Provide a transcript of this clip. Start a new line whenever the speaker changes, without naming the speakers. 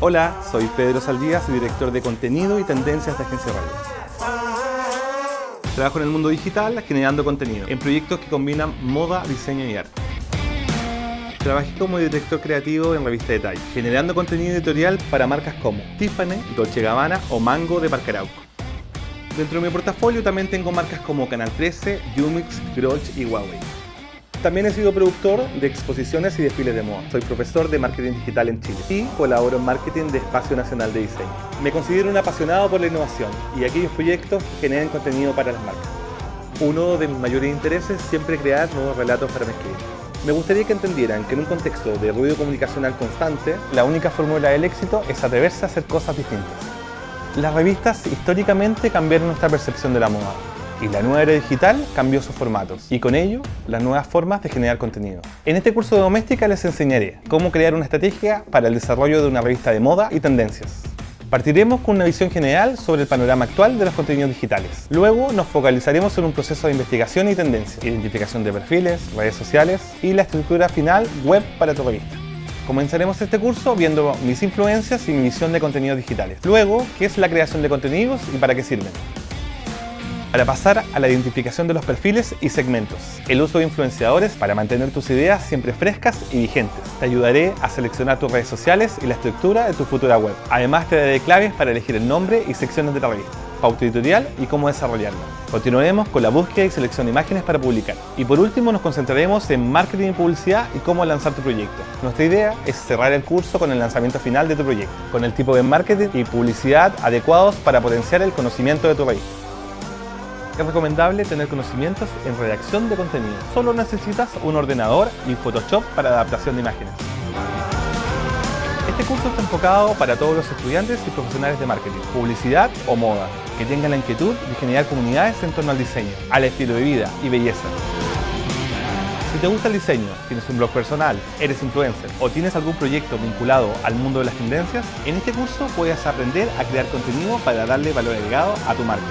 Hola, soy Pedro Saldías, director de contenido y tendencias de Agencia Radio. Trabajo en el mundo digital generando contenido en proyectos que combinan moda, diseño y arte. Trabajé como director creativo en Revista Detalle, generando contenido editorial para marcas como Tiffany, Dolce & Gabbana o Mango de Parque Arauco. Dentro de mi portafolio también tengo marcas como Canal 13, Yumix, Grolsch y Huawei. También he sido productor de exposiciones y desfiles de moda. Soy profesor de marketing digital en Chile y colaboro en marketing de Espacio Nacional de Diseño. Me considero un apasionado por la innovación y aquellos proyectos que generen contenido para las marcas. Uno de mis mayores intereses es siempre crear nuevos relatos para mis clientes. Me gustaría que entendieran que en un contexto de ruido comunicacional constante, la única fórmula del éxito es atreverse a hacer cosas distintas. Las revistas históricamente cambiaron nuestra percepción de la moda. Y la nueva era digital cambió sus formatos y con ello las nuevas formas de generar contenido. En este curso de doméstica les enseñaré cómo crear una estrategia para el desarrollo de una revista de moda y tendencias. Partiremos con una visión general sobre el panorama actual de los contenidos digitales. Luego nos focalizaremos en un proceso de investigación y tendencia, identificación de perfiles, redes sociales y la estructura final web para tu revista. Comenzaremos este curso viendo mis influencias y mi visión de contenidos digitales. Luego, qué es la creación de contenidos y para qué sirven. Para pasar a la identificación de los perfiles y segmentos. El uso de influenciadores para mantener tus ideas siempre frescas y vigentes. Te ayudaré a seleccionar tus redes sociales y la estructura de tu futura web. Además te daré claves para elegir el nombre y secciones de la revista, pauta editorial y cómo desarrollarla. Continuaremos con la búsqueda y selección de imágenes para publicar. Y por último nos concentraremos en marketing y publicidad y cómo lanzar tu proyecto. Nuestra idea es cerrar el curso con el lanzamiento final de tu proyecto, con el tipo de marketing y publicidad adecuados para potenciar el conocimiento de tu revista. Es recomendable tener conocimientos en redacción de contenido. Solo necesitas un ordenador y Photoshop para adaptación de imágenes. Este curso está enfocado para todos los estudiantes y profesionales de marketing, publicidad o moda, que tengan la inquietud de generar comunidades en torno al diseño, al estilo de vida y belleza. Si te gusta el diseño, tienes un blog personal, eres influencer o tienes algún proyecto vinculado al mundo de las tendencias, en este curso puedes aprender a crear contenido para darle valor agregado a tu marca.